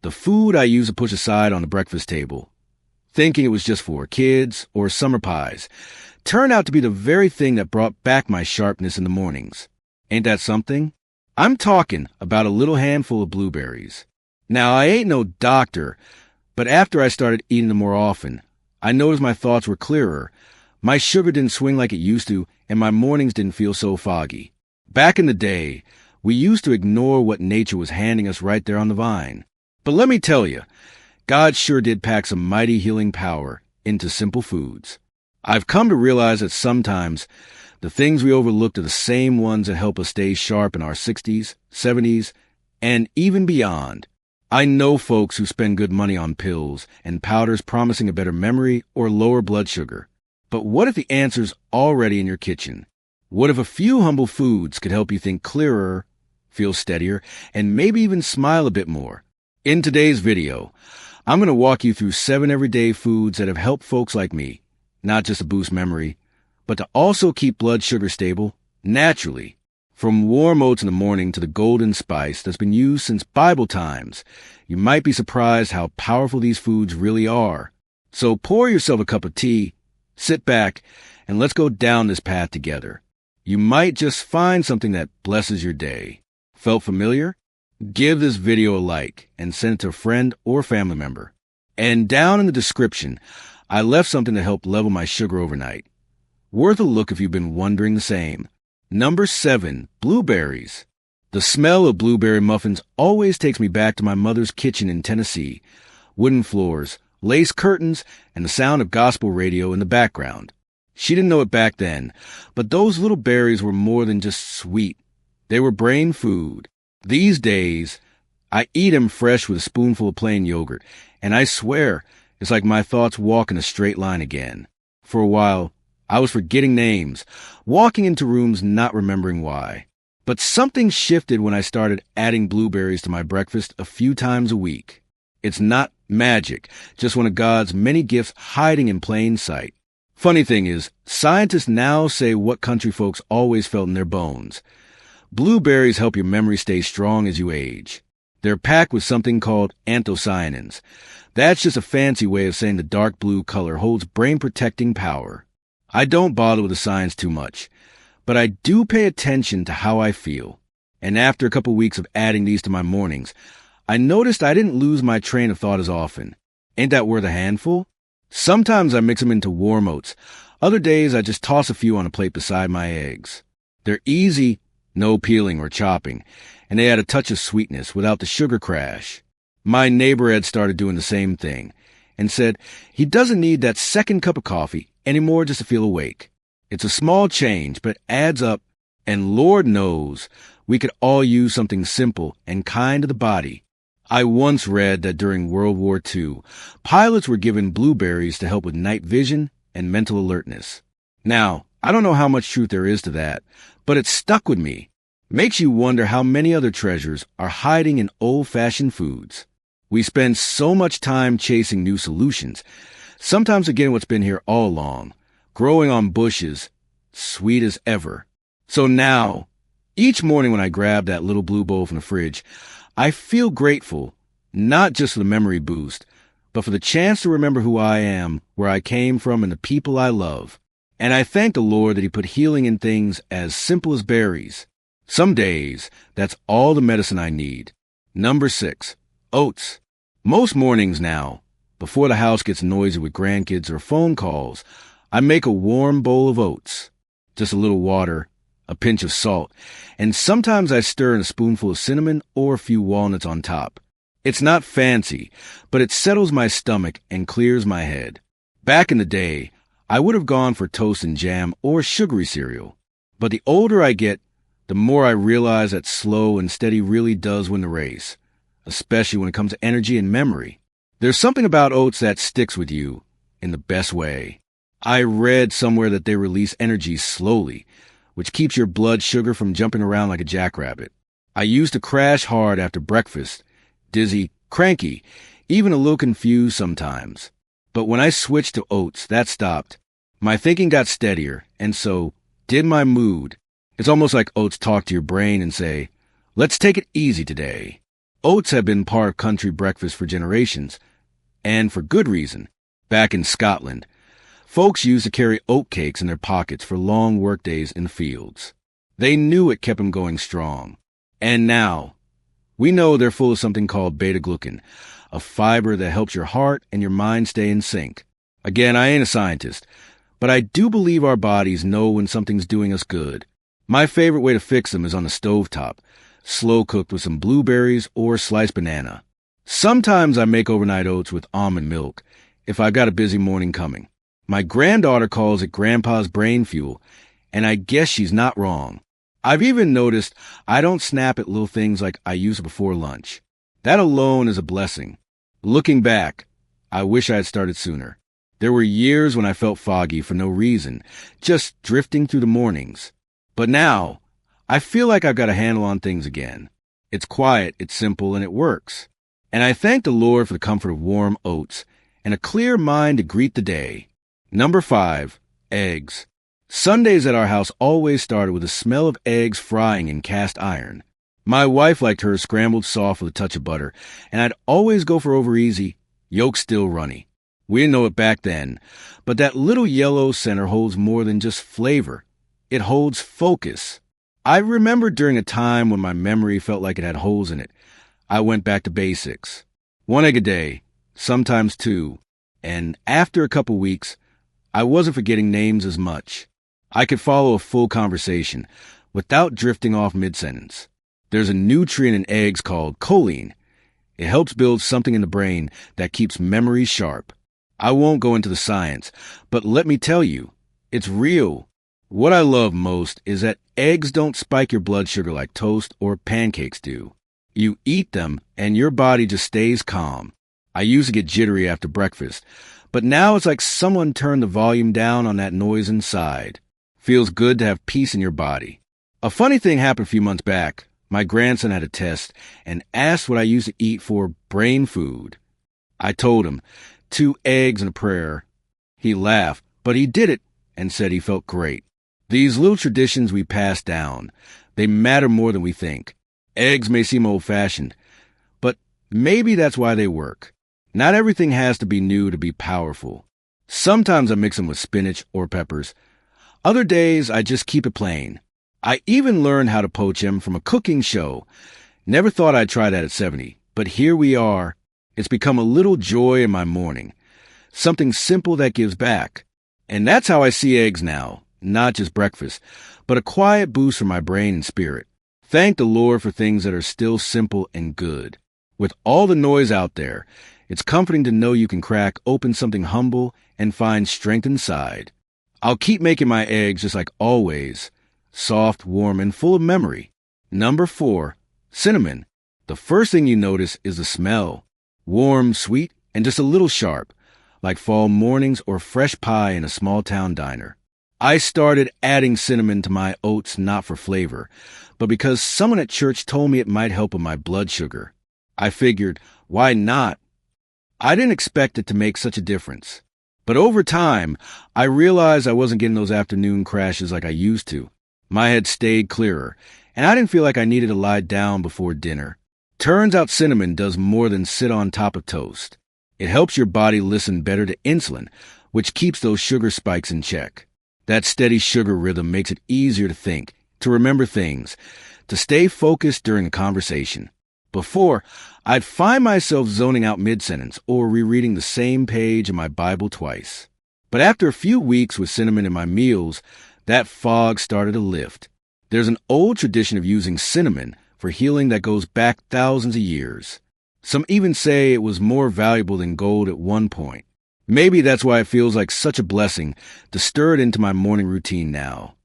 the food I used to push aside on the breakfast table, thinking it was just for kids or summer pies, turned out to be the very thing that brought back my sharpness in the mornings. Ain't that something? I'm talking about a little handful of blueberries. Now, I ain't no doctor, but after I started eating them more often, I noticed my thoughts were clearer, my sugar didn't swing like it used to, and my mornings didn't feel so foggy. Back in the day, we used to ignore what nature was handing us right there on the vine. But let me tell you, God sure did pack some mighty healing power into simple foods. I've come to realize that sometimes the things we overlook are the same ones that help us stay sharp in our 60s, 70s, and even beyond. I know folks who spend good money on pills and powders promising a better memory or lower blood sugar. But what if the answer's already in your kitchen? What if a few humble foods could help you think clearer, feel steadier, and maybe even smile a bit more? In today's video, I'm going to walk you through 7 everyday foods that have helped folks like me, not just to boost memory, but to also keep blood sugar stable naturally. From warm oats in the morning to the golden spice that's been used since Bible times, you might be surprised how powerful these foods really are. So pour yourself a cup of tea, sit back, and let's go down this path together. You might just find something that blesses your day. Felt familiar? Give this video a like and send it to a friend or family member. And down in the description, I left something to help level my sugar overnight. Worth a look if you've been wondering the same. Number 7, blueberries. The smell of blueberry muffins always takes me back to my mother's kitchen in Tennessee. Wooden floors, lace curtains, and the sound of gospel radio in the background. She didn't know it back then, but those little berries were more than just sweet. They were brain food. These days, I eat them fresh with a spoonful of plain yogurt, and I swear it's like my thoughts walk in a straight line again. For a while, I was forgetting names, walking into rooms not remembering why. But something shifted when I started adding blueberries to my breakfast a few times a week. It's not magic, just one of God's many gifts hiding in plain sight. Funny thing is, scientists now say what country folks always felt in their bones. Blueberries help your memory stay strong as you age. They're packed with something called anthocyanins. That's just a fancy way of saying the dark blue color holds brain-protecting power. I don't bother with the science too much, but I do pay attention to how I feel. And after a couple weeks of adding these to my mornings, I noticed I didn't lose my train of thought as often. Ain't that worth a handful? Sometimes I mix them into warm oats. Other days I just toss a few on a plate beside my eggs. They're easy, no peeling or chopping, and they add a touch of sweetness without the sugar crash. My neighbor had started doing the same thing and said he doesn't need that second cup of coffee anymore just to feel awake. It's a small change, but it adds up, and Lord knows we could all use something simple and kind to the body. I once read that during World War II, pilots were given blueberries to help with night vision and mental alertness. Now, I don't know how much truth there is to that, but it stuck with me. Makes you wonder how many other treasures are hiding in old-fashioned foods. We spend so much time chasing new solutions, sometimes forgetting what's been here all along, growing on bushes, sweet as ever. So now, each morning when I grab that little blue bowl from the fridge, I feel grateful, not just for the memory boost, but for the chance to remember who I am, where I came from, and the people I love. And I thank the Lord that He put healing in things as simple as berries. Some days, that's all the medicine I need. Number 6, oats. Most mornings now, before the house gets noisy with grandkids or phone calls, I make a warm bowl of oats. Just a little water, a pinch of salt, and sometimes I stir in a spoonful of cinnamon or a few walnuts on top. It's not fancy, but it settles my stomach and clears my head. Back in the day, I would have gone for toast and jam or sugary cereal. But the older I get, the more I realize that slow and steady really does win the race, especially when it comes to energy and memory. There's something about oats that sticks with you in the best way. I read somewhere that they release energy slowly, which keeps your blood sugar from jumping around like a jackrabbit. I used to crash hard after breakfast, dizzy, cranky, even a little confused sometimes. But when I switched to oats, that stopped. My thinking got steadier, and so did my mood. It's almost like oats talk to your brain and say, let's take it easy today. Oats have been part of country breakfast for generations, and for good reason. Back in Scotland, folks used to carry oat cakes in their pockets for long workdays in the fields. They knew it kept them going strong. And now, we know they're full of something called beta-glucan, a fiber that helps your heart and your mind stay in sync. Again, I ain't a scientist, but I do believe our bodies know when something's doing us good. My favorite way to fix them is on the stovetop, slow-cooked with some blueberries or sliced banana. Sometimes I make overnight oats with almond milk if I've got a busy morning coming. My granddaughter calls it Grandpa's brain fuel, and I guess she's not wrong. I've even noticed I don't snap at little things like I used before lunch. That alone is a blessing. Looking back, I wish I had started sooner. There were years when I felt foggy for no reason, just drifting through the mornings. But now, I feel like I've got a handle on things again. It's quiet, it's simple, and it works. And I thank the Lord for the comfort of warm oats and a clear mind to greet the day. Number 5, eggs. Sundays at our house always started with the smell of eggs frying in cast iron. My wife liked hers scrambled soft with a touch of butter, and I'd always go for over easy, yolk still runny. We didn't know it back then, but that little yellow center holds more than just flavor. It holds focus. I remember during a time when my memory felt like it had holes in it. I went back to basics. 1 egg a day, sometimes 2, and after a couple weeks, I wasn't forgetting names as much. I could follow a full conversation without drifting off mid-sentence. There's a nutrient in eggs called choline. It helps build something in the brain that keeps memory sharp. I won't go into the science, but let me tell you, it's real. What I love most is that eggs don't spike your blood sugar like toast or pancakes do. You eat them, and your body just stays calm. I used to get jittery after breakfast, but now it's like someone turned the volume down on that noise inside. Feels good to have peace in your body. A funny thing happened a few months back. My grandson had a test and asked what I used to eat for brain food. I told him, 2 eggs and a prayer. He laughed, but he did it and said he felt great. These little traditions we pass down, they matter more than we think. Eggs may seem old-fashioned, but maybe that's why they work. Not everything has to be new to be powerful. Sometimes I mix them with spinach or peppers. Other days, I just keep it plain. I even learned how to poach them from a cooking show. Never thought I'd try that at 70, but here we are. It's become a little joy in my morning. Something simple that gives back. And that's how I see eggs now, not just breakfast, but a quiet boost for my brain and spirit. Thank the Lord for things that are still simple and good. With all the noise out there, it's comforting to know you can crack open something humble and find strength inside. I'll keep making my eggs just like always, soft, warm, and full of memory. Number 4, cinnamon. The first thing you notice is the smell. Warm, sweet, and just a little sharp, like fall mornings or fresh pie in a small-town diner. I started adding cinnamon to my oats not for flavor, but because someone at church told me it might help with my blood sugar. I figured, why not? I didn't expect it to make such a difference. But over time, I realized I wasn't getting those afternoon crashes like I used to. My head stayed clearer, and I didn't feel like I needed to lie down before dinner. Turns out cinnamon does more than sit on top of toast. It helps your body listen better to insulin, which keeps those sugar spikes in check. That steady sugar rhythm makes it easier to think, to remember things, to stay focused during a conversation. Before, I'd find myself zoning out mid-sentence or rereading the same page in my Bible twice. But after a few weeks with cinnamon in my meals, that fog started to lift. There's an old tradition of using cinnamon for healing that goes back thousands of years. Some even say it was more valuable than gold at one point. Maybe that's why it feels like such a blessing to stir it into my morning routine now.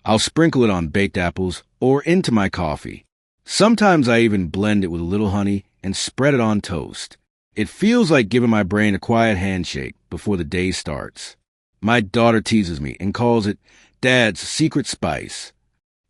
I'll sprinkle it on baked apples or into my coffee. Sometimes I even blend it with a little honey and spread it on toast. It feels like giving my brain a quiet handshake before the day starts. My daughter teases me and calls it Dad's secret spice.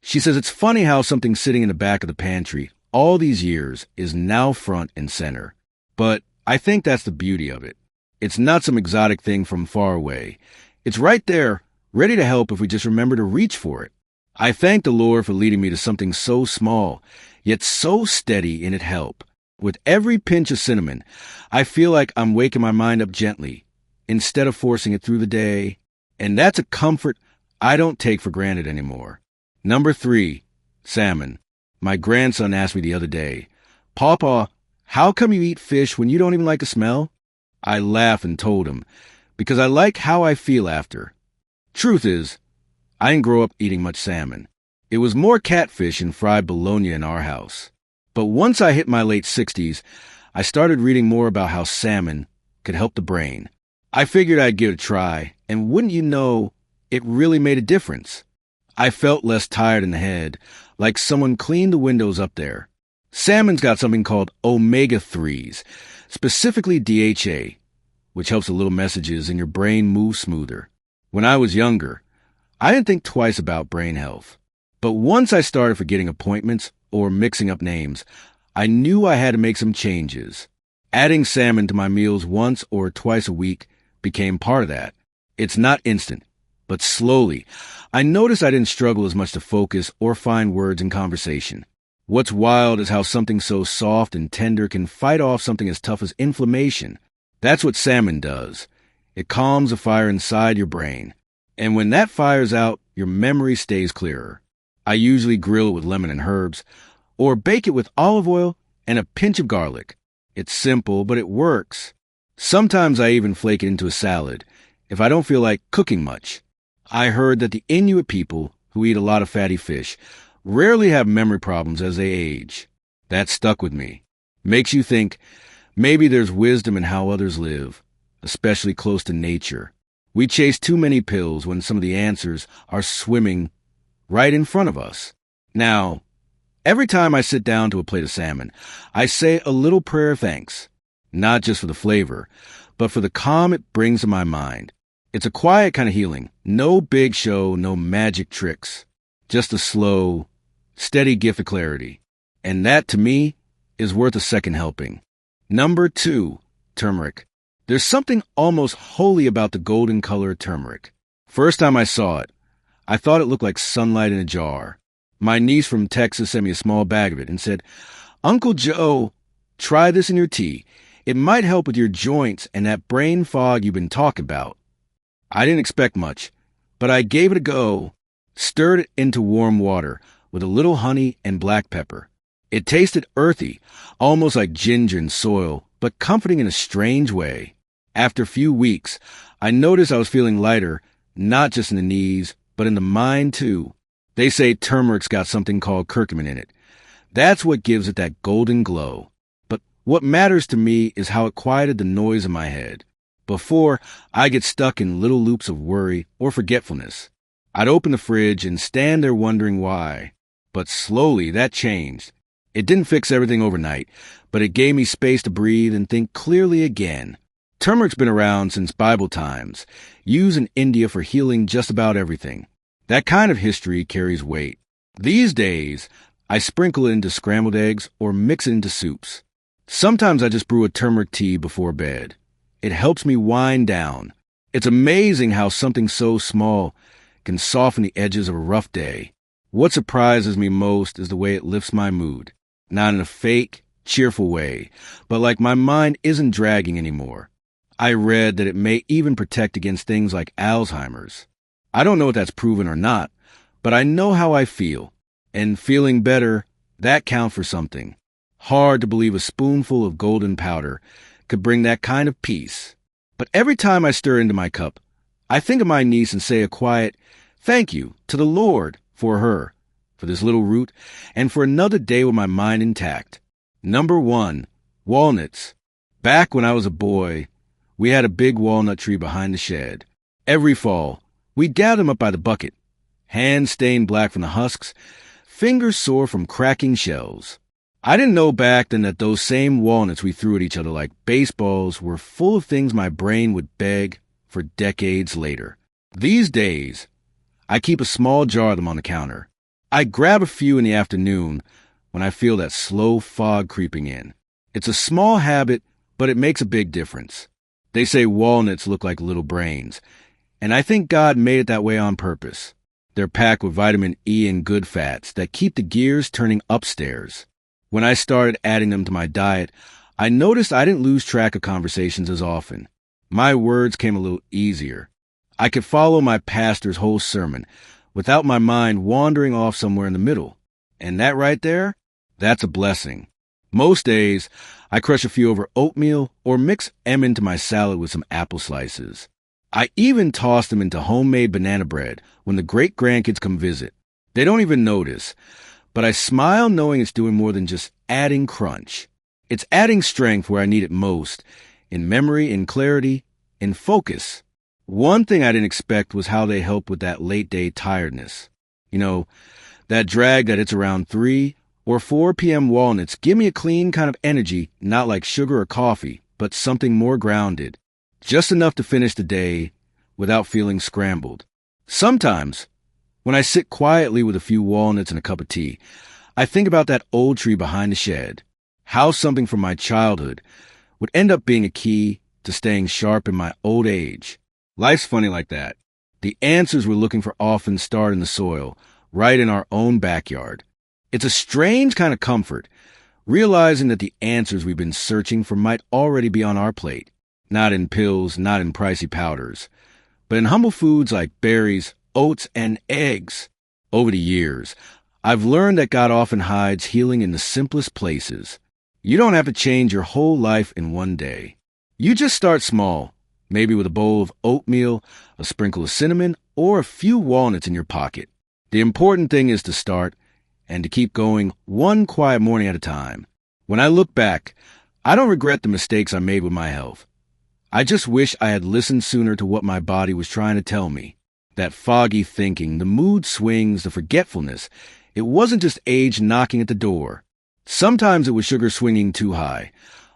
She says it's funny how something sitting in the back of the pantry all these years is now front and center. But I think that's the beauty of it. It's not some exotic thing from far away. It's right there, ready to help if we just remember to reach for it. I thank the Lord for leading me to something so small, yet so steady in its help. With every pinch of cinnamon, I feel like I'm waking my mind up gently instead of forcing it through the day, and that's a comfort I don't take for granted anymore. Number 3, salmon. My grandson asked me the other day, "Pawpaw, how come you eat fish when you don't even like the smell?" I laughed and told him, because I like how I feel after. Truth is, I didn't grow up eating much salmon. It was more catfish and fried bologna in our house. But once I hit my late 60s, I started reading more about how salmon could help the brain. I figured I'd give it a try, and wouldn't you know, it really made a difference. I felt less tired in the head, like someone cleaned the windows up there. Salmon's got something called omega-3s, specifically DHA, which helps the little messages in your brain move smoother. When I was younger, I didn't think twice about brain health. But once I started forgetting appointments or mixing up names, I knew I had to make some changes. Adding salmon to my meals once or twice a week became part of that. It's not instant, but slowly, I noticed I didn't struggle as much to focus or find words in conversation. What's wild is how something so soft and tender can fight off something as tough as inflammation. That's what salmon does. It calms a fire inside your brain. And when that fire's out, your memory stays clearer. I usually grill it with lemon and herbs, or bake it with olive oil and a pinch of garlic. It's simple, but it works. Sometimes I even flake it into a salad, if I don't feel like cooking much. I heard that the Inuit people, who eat a lot of fatty fish, rarely have memory problems as they age. That stuck with me. Makes you think, maybe there's wisdom in how others live, especially close to nature. We chase too many pills when some of the answers are swimming right in front of us. Now, every time I sit down to a plate of salmon, I say a little prayer of thanks, not just for the flavor, but for the calm it brings to my mind. It's a quiet kind of healing. No big show, no magic tricks. Just a slow, steady gift of clarity. And that, to me, is worth a second helping. Number 2, turmeric. There's something almost holy about the golden color of turmeric. First time I saw it, I thought it looked like sunlight in a jar. My niece from Texas sent me a small bag of it and said, "Uncle Joe, try this in your tea. It might help with your joints and that brain fog you've been talking about." I didn't expect much, but I gave it a go, stirred it into warm water with a little honey and black pepper. It tasted earthy, almost like ginger and soil, but comforting in a strange way. After a few weeks, I noticed I was feeling lighter, not just in the knees, but in the mind too. They say turmeric's got something called curcumin in it. That's what gives it that golden glow. But what matters to me is how it quieted the noise in my head. Before, I get stuck in little loops of worry or forgetfulness. I'd open the fridge and stand there wondering why. But slowly that changed. It didn't fix everything overnight, but it gave me space to breathe and think clearly again. Turmeric's been around since Bible times, used in India for healing just about everything. That kind of history carries weight. These days, I sprinkle it into scrambled eggs or mix it into soups. Sometimes I just brew a turmeric tea before bed. It helps me wind down. It's amazing how something so small can soften the edges of a rough day. What surprises me most is the way it lifts my mood. Not in a fake, cheerful way, but like my mind isn't dragging anymore. I read that it may even protect against things like Alzheimer's. I don't know if that's proven or not, but I know how I feel. And feeling better, that counts for something. Hard to believe a spoonful of golden powder could bring that kind of peace. But every time I stir into my cup, I think of my niece and say a quiet thank you to the Lord for her, for this little root, and for another day with my mind intact. Number 1, walnuts. Back when I was a boy, we had a big walnut tree behind the shed. Every fall, we'd gather them up by the bucket, hands stained black from the husks, fingers sore from cracking shells. I didn't know back then that those same walnuts we threw at each other like baseballs were full of things my brain would beg for decades later. These days, I keep a small jar of them on the counter. I grab a few in the afternoon when I feel that slow fog creeping in. It's a small habit, but it makes a big difference. They say walnuts look like little brains, and I think God made it that way on purpose. They're packed with vitamin E and good fats that keep the gears turning upstairs. When I started adding them to my diet, I noticed I didn't lose track of conversations as often. My words came a little easier. I could follow my pastor's whole sermon without my mind wandering off somewhere in the middle. And that right there, that's a blessing. Most days, I crush a few over oatmeal or mix M into my salad with some apple slices. I even toss them into homemade banana bread when the great-grandkids come visit. They don't even notice, but I smile knowing it's doing more than just adding crunch. It's adding strength where I need it most, in memory, in clarity, in focus. One thing I didn't expect was how they help with that late-day tiredness. You know, that drag that it's around 3 or 4 p.m. walnuts give me a clean kind of energy, not like sugar or coffee, but something more grounded. Just enough to finish the day without feeling scrambled. Sometimes, when I sit quietly with a few walnuts and a cup of tea, I think about that old tree behind the shed, how something from my childhood would end up being a key to staying sharp in my old age. Life's funny like that. The answers we're looking for often start in the soil, right in our own backyard. It's a strange kind of comfort, realizing that the answers we've been searching for might already be on our plate. Not in pills, not in pricey powders, but in humble foods like berries, oats, and eggs. Over the years, I've learned that God often hides healing in the simplest places. You don't have to change your whole life in one day. You just start small, maybe with a bowl of oatmeal, a sprinkle of cinnamon, or a few walnuts in your pocket. The important thing is to start and to keep going one quiet morning at a time. When I look back, I don't regret the mistakes I made with my health. I just wish I had listened sooner to what my body was trying to tell me. That foggy thinking, the mood swings, the forgetfulness. It wasn't just age knocking at the door. Sometimes it was sugar swinging too high,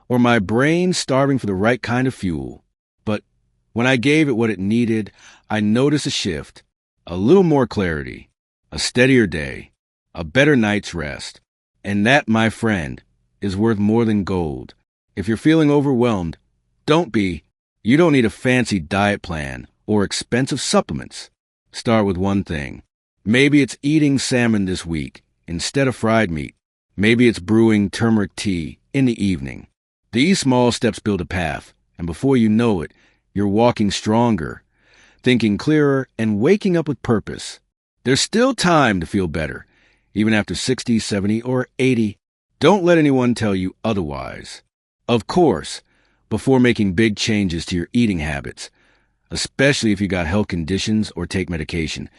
or my brain starving for the right kind of fuel. But when I gave it what it needed, I noticed a shift, a little more clarity, a steadier day, a better night's rest. And that, my friend, is worth more than gold. If you're feeling overwhelmed, don't be. You don't need a fancy diet plan or expensive supplements. Start with one thing. Maybe it's eating salmon this week instead of fried meat. Maybe it's brewing turmeric tea in the evening. These small steps build a path, and before you know it, you're walking stronger, thinking clearer, and waking up with purpose. There's still time to feel better, even after 60, 70, or 80. Don't let anyone tell you otherwise. Of course, before making big changes to your eating habits, especially if you got health conditions or take medication,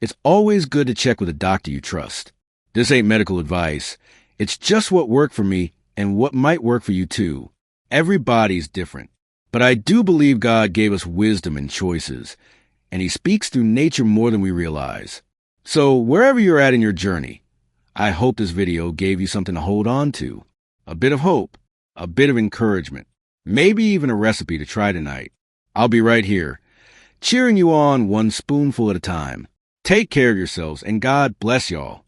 it's always good to check with a doctor you trust. This ain't medical advice. It's just what worked for me and what might work for you too. Everybody's different. But I do believe God gave us wisdom and choices, and He speaks through nature more than we realize. So wherever you're at in your journey, I hope this video gave you something to hold on to. A bit of hope, a bit of encouragement. Maybe even a recipe to try tonight. I'll be right here, cheering you on one spoonful at a time. Take care of yourselves, and God bless y'all.